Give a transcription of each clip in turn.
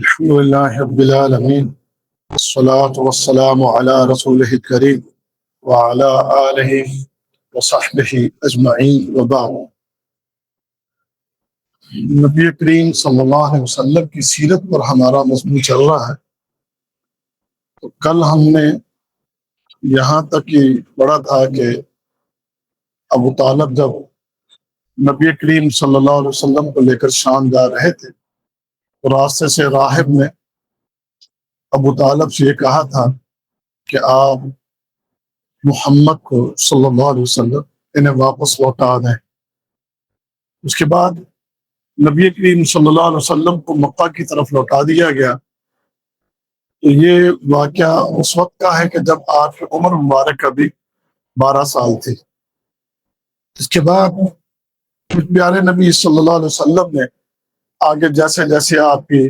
الحمد لله رب العالمين والصلاة والسلام على رسوله الكريم وعلى آله وصحبه أجمعين وبعد۔ نبی کریم صلی اللہ علیہ وسلم کی سیرت پر ہمارا مضمون چل رہا ہے۔ تو کل ہم نے یہاں تک ہی پڑھا تھا کہ ابو طالب جب نبی کریم صلی اللہ علیہ وسلم کو لے کر شام جا رہے تھے تو راستے سے راہب نے ابو طالب سے یہ کہا تھا کہ آپ محمد کو صلی اللہ علیہ وسلم انہیں واپس لوٹا دیں۔ اس کے بعد نبی کریم صلی اللہ علیہ وسلم کو مکہ کی طرف لوٹا دیا گیا۔ تو یہ واقعہ اس وقت کا ہے کہ جب آپ کی عمر مبارک ابھی 12 سال تھی۔ اس کے بعد پیارے نبی صلی اللہ علیہ وسلم نے آگے جیسے جیسے آپ کی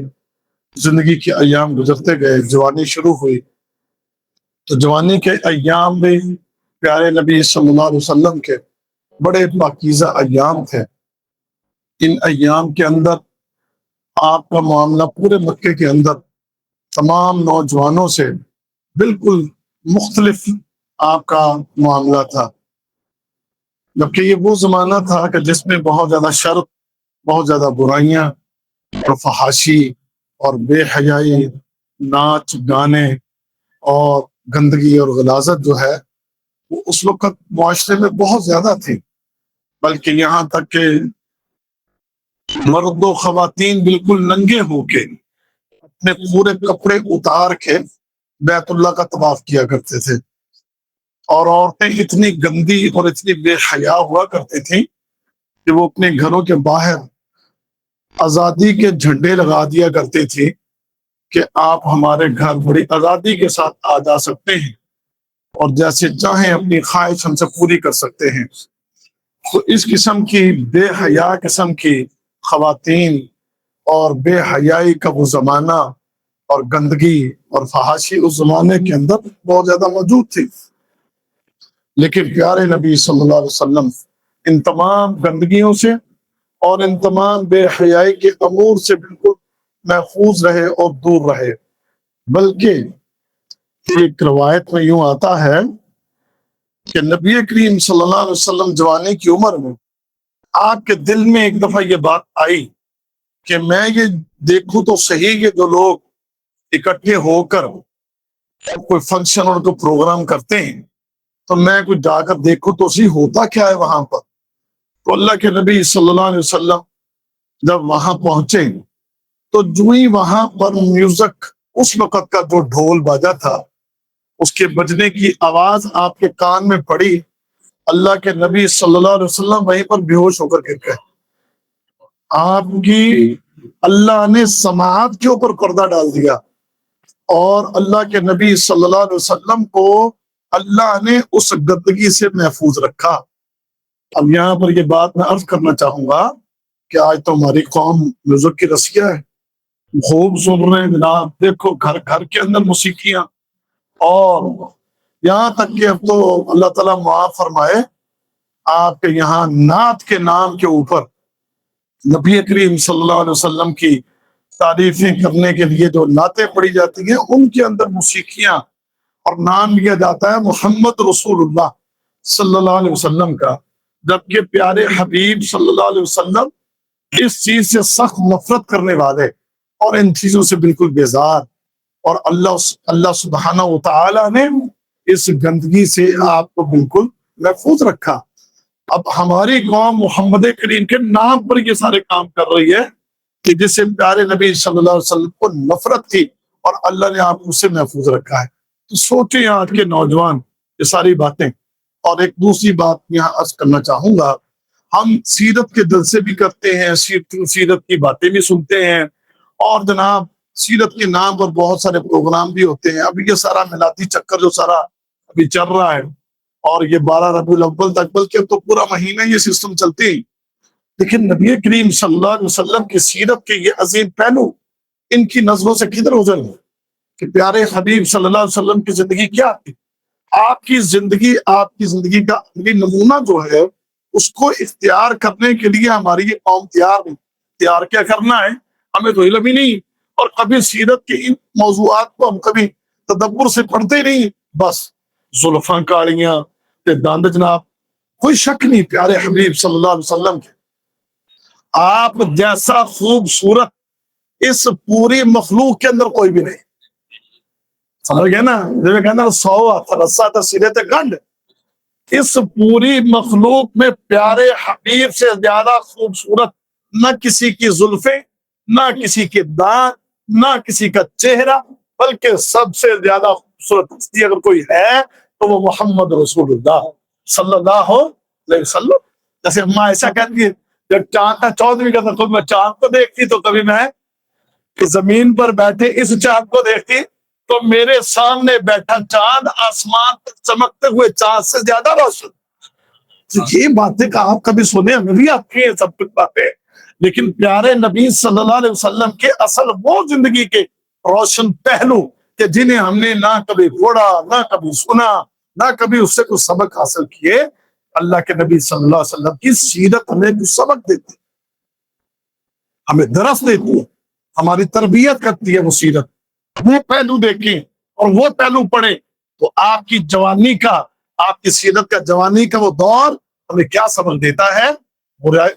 زندگی کے ایام گزرتے گئے، جوانی شروع ہوئی، تو جوانی کے ایام بھی پیارے نبی صلی اللہ علیہ وسلم کے بڑے پاکیزہ ایام تھے۔ ان ایام کے اندر آپ کا معاملہ پورے مکے کے اندر تمام نوجوانوں سے بالکل مختلف آپ کا معاملہ تھا، جبکہ یہ وہ زمانہ تھا کہ جس میں بہت زیادہ شر، بہت زیادہ برائیاں اور فحاشی اور بے حیائی، ناچ گانے اور گندگی اور غلاظت جو ہے وہ اس وقت معاشرے میں بہت زیادہ تھی، بلکہ یہاں تک کہ مرد و خواتین بالکل ننگے ہو کے اپنے پورے کپڑے اتار کے بیت اللہ کا طواف کیا کرتے تھے، اور عورتیں اتنی گندی اور اتنی بے حیا ہوا کرتی تھیں کہ وہ اپنے گھروں کے باہر آزادی کے جھنڈے لگا دیا کرتی تھی کہ آپ ہمارے گھر بڑی آزادی کے ساتھ آ جا سکتے ہیں اور جیسے چاہیں اپنی خواہش ہم سے پوری کر سکتے ہیں۔ تو اس قسم کی بے حیا قسم کی خواتین اور بے حیائی کا وہ زمانہ اور گندگی اور فحاشی اس زمانے کے اندر بہت زیادہ موجود تھی، لیکن پیارے نبی صلی اللہ علیہ وسلم ان تمام گندگیوں سے اور ان تمام بے حیائی کے امور سے بالکل محفوظ رہے اور دور رہے۔ بلکہ ایک روایت میں یوں آتا ہے کہ نبی کریم صلی اللہ علیہ وسلم جوانی کی عمر میں آپ کے دل میں ایک دفعہ یہ بات آئی کہ میں یہ دیکھوں تو صحیح کہ جو لوگ اکٹھے ہو کر کوئی فنکشن اور کوئی پروگرام کرتے ہیں تو میں کوئی جا کر دیکھوں تو صحیح ہوتا کیا ہے وہاں پر۔ تو اللہ کے نبی صلی اللہ علیہ وسلم جب وہاں پہنچے تو جو ہی وہاں پر میوزک، اس وقت کا جو ڈھول باجا تھا، اس کے بجنے کی آواز آپ کے کان میں پڑی، اللہ کے نبی صلی اللہ علیہ وسلم وہیں پر بے ہوش ہو کر گر گئے۔ آپ کی اللہ نے سماعت کے اوپر پردہ ڈال دیا اور اللہ کے نبی صلی اللہ علیہ وسلم کو اللہ نے اس گندگی سے محفوظ رکھا۔ اب یہاں پر یہ بات میں عرض کرنا چاہوں گا کہ آج تو ہماری قوم میوزک کی رسیہ ہے، خوب سن رہے ہیں جناب، دیکھو گھر گھر کے اندر موسیقیاں، اور یہاں تک کہ اب تو اللہ تعالیٰ معاف فرمائے آپ کے یہاں نعت کے نام کے اوپر نبی کریم صلی اللہ علیہ وسلم کی تعریفیں کرنے کے لیے جو نعتیں پڑھی جاتی ہیں ان کے اندر موسیقیاں، اور نام لیا جاتا ہے محمد رسول اللہ صلی اللہ علیہ وسلم کا، جبکہ پیارے حبیب صلی اللہ علیہ وسلم اس چیز سے سخت نفرت کرنے والے اور ان چیزوں سے بالکل بیزار، اور اللہ سبحانہ و تعالی نے اس گندگی سے آپ کو بالکل محفوظ رکھا۔ اب ہماری قوم محمد کریم کے نام پر یہ سارے کام کر رہی ہے کہ جس سے پیارے نبی صلی اللہ علیہ وسلم کو نفرت تھی اور اللہ نے آپ کو اس سے محفوظ رکھا ہے۔ تو سوچیں آج کے نوجوان یہ ساری باتیں۔ اور ایک دوسری بات یہاں عرض کرنا چاہوں گا، ہم سیرت کے جلسے بھی کرتے ہیں، سیرت کی باتیں بھی سنتے ہیں، اور جناب سیرت کے نام پر بہت سارے پروگرام بھی ہوتے ہیں۔ ابھی یہ سارا میلادی چکر جو سارا ابھی چل رہا ہے، اور یہ 12 ربیع الاول تک، بلکہ تو پورا مہینہ یہ سسٹم چلتے ہیں، لیکن نبی کریم صلی اللہ علیہ وسلم کی سیرت کے یہ عظیم پہلو ان کی نظروں سے کدھر ہو جائیں کہ پیارے حبیب صلی اللہ علیہ وسلم کی زندگی کیا تھی۔ آپ کی زندگی کا عملی نمونہ جو ہے اس کو اختیار کرنے کے لیے ہماری یہ قوم تیار نہیں۔ تیار کیا کرنا ہے، ہمیں تو علم ہی نہیں، اور کبھی سیرت کے ان موضوعات کو ہم کبھی تدبر سے پڑھتے ہی نہیں، بس زلفاں کاڑیاں تے دند جناب. کوئی شک نہیں پیارے حبیب صلی اللہ علیہ وسلم کے آپ جیسا خوبصورت اس پوری مخلوق کے اندر کوئی بھی نہیں. سمجھ گئے نا؟ جو کہنا سو فرسا سیرت گنڈ، اس پوری مخلوق میں پیارے حبیب سے زیادہ خوبصورت نہ کسی کی زلفیں، نہ کسی کے دانت، نہ کسی کا چہرہ، بلکہ سب سے زیادہ خوبصورت ہستی اگر کوئی ہے تو وہ محمد رسول اللہ صلی اللہ علیہ وسلم. جیسے اماں ایسا کہتی ہے جب چاند کا چودھری کا تھا، میں چاند کو دیکھتی تو کبھی میں زمین پر بیٹھے اس چاند کو دیکھتی تو میرے سامنے بیٹھا چاند آسمان پر چمکتے ہوئے چاند سے زیادہ روشن. یہ باتیں کہ آپ کبھی سنے، ہمیں بھی آپ کی سب کچھ باتیں، لیکن پیارے نبی صلی اللہ علیہ وسلم کے اصل وہ زندگی کے روشن پہلو کہ جنہیں ہم نے نہ کبھی پڑھا، نہ کبھی سنا، نہ کبھی اس سے کچھ سبق حاصل کیے. اللہ کے نبی صلی اللہ علیہ وسلم کی سیرت ہمیں کچھ سبق دیتی، ہمیں درس دیتی ہے، ہماری تربیت کرتی ہے. وہ سیرت وہ پہلو دیکھیں اور وہ پہلو پڑھیں تو آپ کی جوانی کا، آپ کی سیرت کا جوانی کا وہ دور ہمیں کیا سبق دیتا ہے.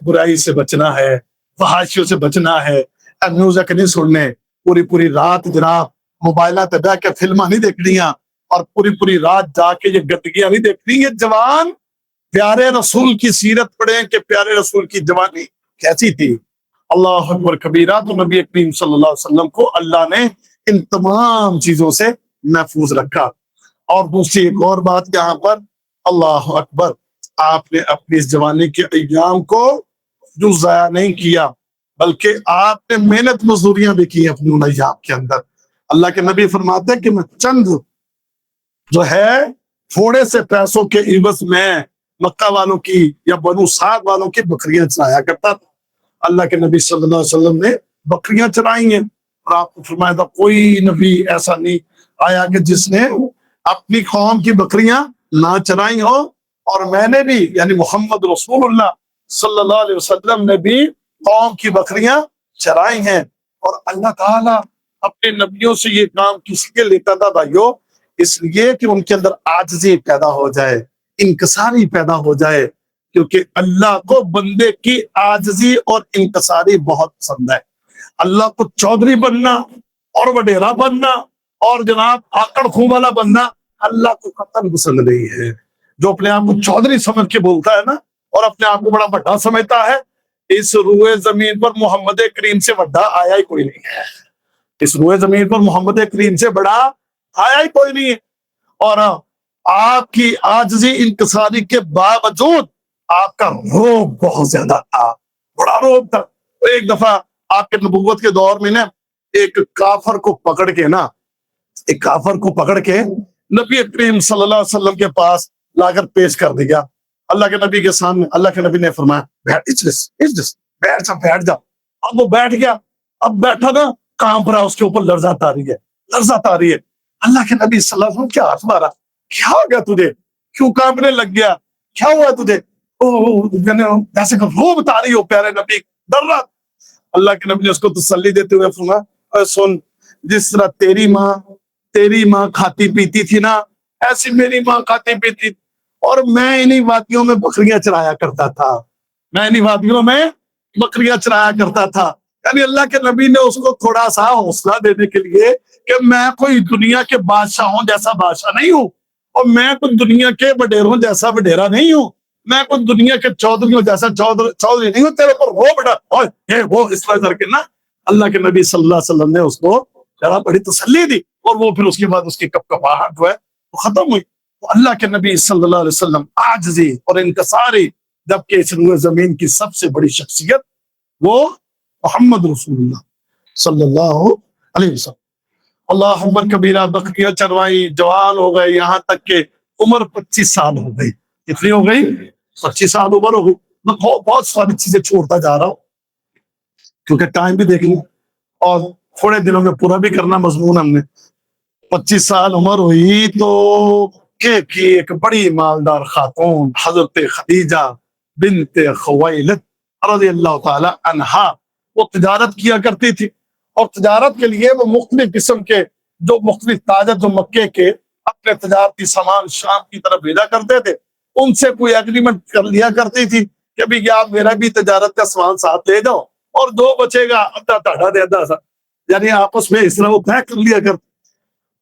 برائی سے بچنا ہے، فحاشیوں سے بچنا ہے، میوزک نہیں سننے، پوری رات جناب موبائلات پہ بیٹھ کے فلمیں نہیں دیکھنیاں، اور پوری رات جا کے یہ گندگیاں نہیں دیکھنی. یہ جوان پیارے رسول کی سیرت پڑھیں کہ پیارے رسول کی جوانی کیسی تھی. اللہ اکبر کبیرہ. تو نبی کریم صلی اللہ علیہ وسلم کو اللہ نے ان تمام چیزوں سے محفوظ رکھا. اور دوسری ایک اور بات یہاں پر، اللہ اکبر، آپ نے اپنی اس جوانی کے ایام کو جو ضائع نہیں کیا، بلکہ آپ نے محنت مزدوریاں بھی کی اپنی ان ایام کے اندر. اللہ کے نبی فرماتے ہیں کہ میں چند جو ہے تھوڑے سے پیسوں کے عوض میں مکہ والوں کی یا بنو سعد والوں کی بکریاں چرایا کرتا تھا. اللہ کے نبی صلی اللہ علیہ وسلم نے بکریاں چرائی ہیں، اور آپ کو فرمایا تھا کوئی نبی ایسا نہیں آیا کہ جس نے اپنی قوم کی بکریاں نہ چرائی ہو. اور میں نے بھی، یعنی محمد رسول اللہ صلی اللہ علیہ وسلم نے بھی قوم کی بکریاں چرائی ہیں. اور اللہ تعالیٰ اپنے نبیوں سے یہ کام کس لیے لیتا تھا بھائیو؟ اس لیے کہ ان کے اندر عاجزی پیدا ہو جائے، انکساری پیدا ہو جائے، کیونکہ اللہ کو بندے کی عاجزی اور انکساری بہت پسند ہے. اللہ کو چودھری بننا اور وڈیرا بننا اور جناب آکڑ خوں والا بننا اللہ کو قطعاً پسند نہیں ہے. جو اپنے آپ کو چودھری سمجھ کے بولتا ہے نا، اور اپنے آپ کو بڑا بڑا سمجھتا ہے، اس روئے زمین پر محمد کریم سے بڑا آیا ہی کوئی نہیں ہے. اس روئے زمین پر محمد کریم سے بڑا آیا ہی کوئی نہیں ہے. اور آپ کی عاجزی انکساری کے باوجود آپ کا روب بہت زیادہ تھا، بڑا روب تھا. ایک دفعہ آپ کے نبوت کے دور میں نا ایک کافر کو پکڑ کے نبی کریم صلی اللہ علیہ وسلم کے پاس لا کر پیش کر دیا. اللہ کے نبی کے سامنے اللہ کے نبی نے فرمایا بیٹھ جا. اب وہ بیٹھ گیا. اب بیٹھا نا، کانپ رہا، اس کے اوپر لرزات آ رہی ہے. اللہ کے نبی صلی اللہ علیہ وسلم کیا ہاتھ مارا، کیا ہو گیا تجھے، کیوں کانپنے لگ گیا، کیا ہوا تجھے؟ جیسے کہ رو بتا رہی ہو پیارے نبی، ڈر رہا. اللہ کے نبی نے اس کو تسلی دیتے ہوئے فرمایا سن، جس طرح تیری ماں کھاتی پیتی تھی نا، ایسی میری ماں کھاتی پیتی، اور میں انہی وادیوں میں بکریاں چرایا کرتا تھا. یعنی اللہ کے نبی نے اس کو تھوڑا سا حوصلہ دینے کے لیے کہ میں کوئی دنیا کے بادشاہوں جیسا بادشاہ نہیں ہوں، اور میں کوئی دنیا کے وڈیروں جیسا وڈیرا نہیں ہوں، میں کوئی دنیا کے چودھریوں جیسا چودھری نہیں ہوں. تیرے پر وہ بڑا وہ اس طرح کر کے نا اللہ کے نبی صلی اللہ علیہ وسلم نے اس کو ذرا بڑی تسلی دی، اور وہ پھر اس کے بعد اس کی کپکپاہٹ جو ہے وہ ختم ہوئی. تو اللہ کے نبی صلی اللہ علیہ وسلم عاجزی اور انکساری، جبکہ اس روئے زمین کی سب سے بڑی شخصیت وہ محمد رسول اللہ صلی اللہ علیہ وسلم. اللہ اکبر کبیرہ. بکریاں چروائی، جوان ہو گئے، یہاں تک کہ عمر 25 سال ہو گئی. کتنی ہو گئی؟ 25 سال عمر ہو گئی. میں بہت ساری چیزیں چھوڑتا جا رہا ہوں کیونکہ ٹائم بھی دیکھ لوں اور تھوڑے دنوں میں پورا بھی کرنا مضمون ہم نے. 25 سال عمر ہوئی تو ایک بڑی مالدار خاتون حضرت خدیجہ بنت خویلد رضی اللہ تعالی عنہا، وہ تجارت کیا کرتی تھی، اور تجارت کے لیے وہ مختلف قسم کے جو مختلف تاجر جو مکے کے اپنے تجارتی سامان شام کی طرف بھیجا کرتے تھے، ان سے کوئی اگریمنٹ کر لیا کرتی تھی کہ بھی آپ میرا بھی تجارت کا سامان ساتھ لے جاؤ اور جو بچے گا آدھا تاڑا دے آدھا سا، یعنی آپس میں اس طرح وہ طے کر لیا کرتے۔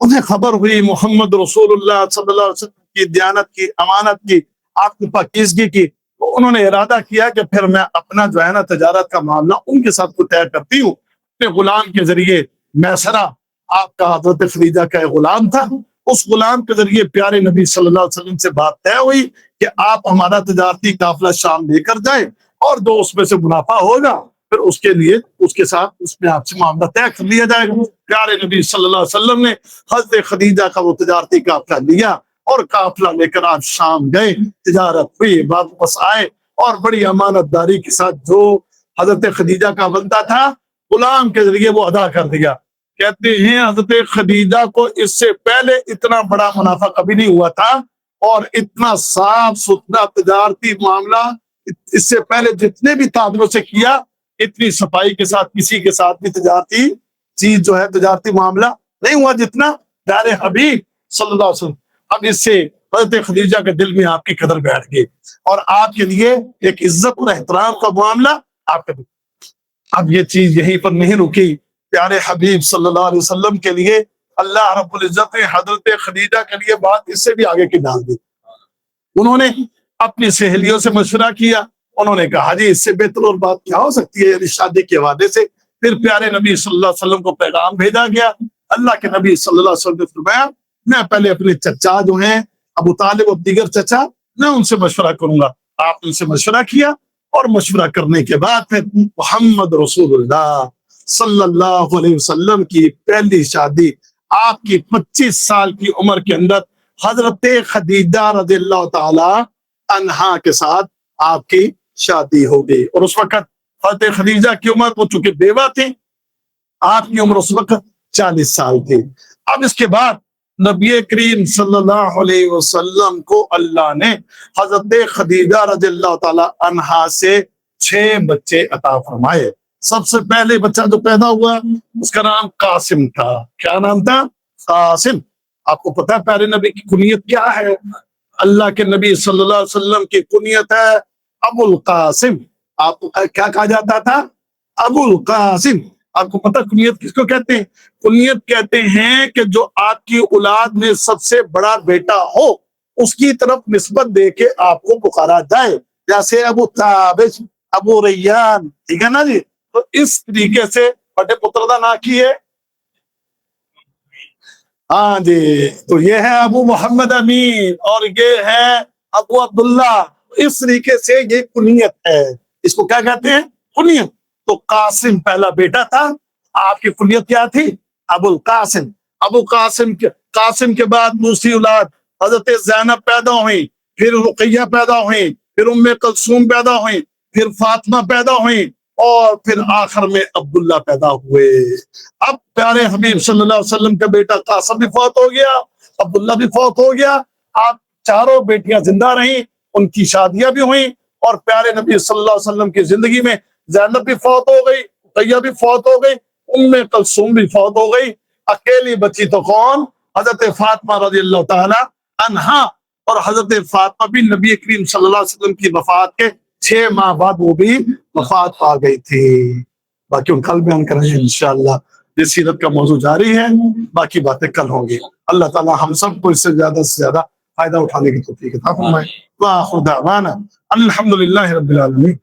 انہیں خبر ہوئی محمد رسول اللہ صلی اللہ علیہ وسلم کی دیانت کی، امانت کی، آپ کی پاکیزگی کی، تو انہوں نے ارادہ کیا کہ پھر میں اپنا جو ہے نا تجارت کا معاملہ ان کے ساتھ کو طے کرتی ہوں۔ اپنے غلام کے ذریعے میسرہ، آپ کا حضرت خدیجہ کا ایک غلام تھا، اس غلام کے ذریعے پیارے نبی صلی اللہ علیہ وسلم سے بات طے ہوئی کہ آپ ہمارا تجارتی قافلہ شام لے کر جائیں اور جو اس میں سے منافع ہوگا پھر اس کے لیے اس کے ساتھ اس میں آپ سے معاملہ طے کر لیا جائے گا۔ پیارے نبی صلی اللہ علیہ وسلم نے حضرت خدیجہ کا وہ تجارتی قافلہ لیا اور قافلہ لے کر آپ شام گئے، تجارت ہوئی، واپس آئے اور بڑی امانت داری کے ساتھ جو حضرت خدیجہ کا بنتا تھا غلام کے ذریعے وہ ادا کر دیا۔ کہتے ہیں حضرت خدیجہ کو اس سے پہلے اتنا بڑا منافع کبھی نہیں ہوا تھا اور اتنا صاف ستھرا تجارتی معاملہ اس سے پہلے جتنے بھی تاجروں سے کیا اتنی صفائی کے ساتھ کسی کے ساتھ بھی تجارتی چیز جو ہے تجارتی معاملہ نہیں ہوا جتنا پیارے حبیب صلی اللہ علیہ وسلم۔ اب اس سے حضرت خدیجہ کے دل میں آپ کی قدر بیٹھ گئی اور آپ کے لیے ایک عزت اور احترام کا معاملہ آپ کا۔ اب یہ چیز یہیں پر نہیں رکی، پیارے حبیب صلی اللہ علیہ وسلم کے لیے اللہ رب العزت نے حضرت خدیجہ کے لیے بات اس سے بھی آگے کی ڈال دی۔ انہوں نے اپنی سہیلیوں سے مشورہ کیا، انہوں نے کہا جی اس سے بہتر اور بات کیا ہو سکتی ہے، یعنی شادی کے وعدے سے۔ پھر پیارے نبی صلی اللہ علیہ وسلم کو پیغام بھیجا گیا، اللہ کے نبی صلی اللہ علیہ وسلم نے فرمایا میں پہلے اپنے چچا جو ہیں ابو طالب اور دیگر چچا میں ان سے مشورہ کروں گا۔ آپ نے ان سے مشورہ کیا اور مشورہ کرنے کے بعد پھر محمد رسول اللہ صلی اللہ علیہ وسلم کی پہلی شادی آپ کی 25 سال کی عمر کے اندر حضرت خدیجہ رضی اللہ تعالی عنہا کے ساتھ آپ کی شادی ہو گئی۔ اور اس وقت حضرت خدیجہ کی عمر وہ چونکہ بیوہ تھی، آپ کی عمر اس وقت 40 سال تھی۔ اب اس کے بعد نبی کریم صلی اللہ علیہ وسلم کو اللہ نے حضرت خدیجہ رضی اللہ تعالی عنہا سے 6 بچے عطا فرمائے۔ سب سے پہلے بچہ جو پیدا ہوا اس کا نام قاسم تھا۔ کیا نام تھا؟ قاسم۔ آپ کو پتا ہے پیارے نبی کی کنیت کیا ہے؟ اللہ کے نبی صلی اللہ علیہ وسلم کی کنیت ہے ابو القاسم۔ آپ کو کیا کہا جاتا تھا؟ ابو القاسم۔ آپ کو پتا کنیت کس کو کہتے ہیں؟ کنیت کہتے ہیں کہ جو آپ کی اولاد میں سب سے بڑا بیٹا ہو اس کی طرف نسبت دے کے آپ کو پکارا جائے، جیسے ابو تابش، ابو ریان، ٹھیک ہے نا جی؟ تو اس طریقے سے بڑے پتر دا نا کی ہے، ہاں جی، تو یہ ہے ابو محمد امین اور یہ ہے ابو عبداللہ۔ اس طریقے سے یہ کنیت ہے، اس کو کیا کہتے ہیں؟ کنیت۔ تو قاسم پہلا بیٹا تھا، آپ کی کنیت کیا تھی؟ ابو القاسم۔ ابو قاسم کے بعد دوسری اولاد حضرت زینب پیدا ہوئی، پھر رقیہ پیدا ہوئی، پھر ام کلثوم پیدا ہوئی، پھر فاطمہ پیدا ہوئی اور پھر آخر میں عبداللہ پیدا ہوئے۔ اب پیارے حبیب صلی اللہ علیہ وسلم کا بیٹا قاسم بھی فوت ہو گیا، عبداللہ بھی فوت ہو گیا، آپ چاروں بیٹیاں زندہ رہیں، ان کی شادیاں بھی ہوئیں اور پیارے نبی صلی اللہ علیہ وسلم کی زندگی میں زینب بھی فوت ہو گئی، رقیہ بھی فوت ہو گئی، ام کلثوم بھی فوت ہو گئی، اکیلی بچی تو کون؟ حضرت فاطمہ رضی اللہ تعالی عنہا۔ اور حضرت فاطمہ بھی نبی کریم صلی اللہ علیہ وسلم کی وفات کے 6 ماہ بعد وہ بھی وفات پا گئی تھی۔ باقی ان کل بیان کریں گے انشاءاللہ۔ یہ سیرت کا موضوع جاری ہے، باقی باتیں کل ہوں گی۔ اللہ تعالی ہم سب کو اس سے زیادہ فائدہ اٹھانے کی توفیق عطا فرمائے۔ وآخر دعوانا الحمدللہ رب العالمین۔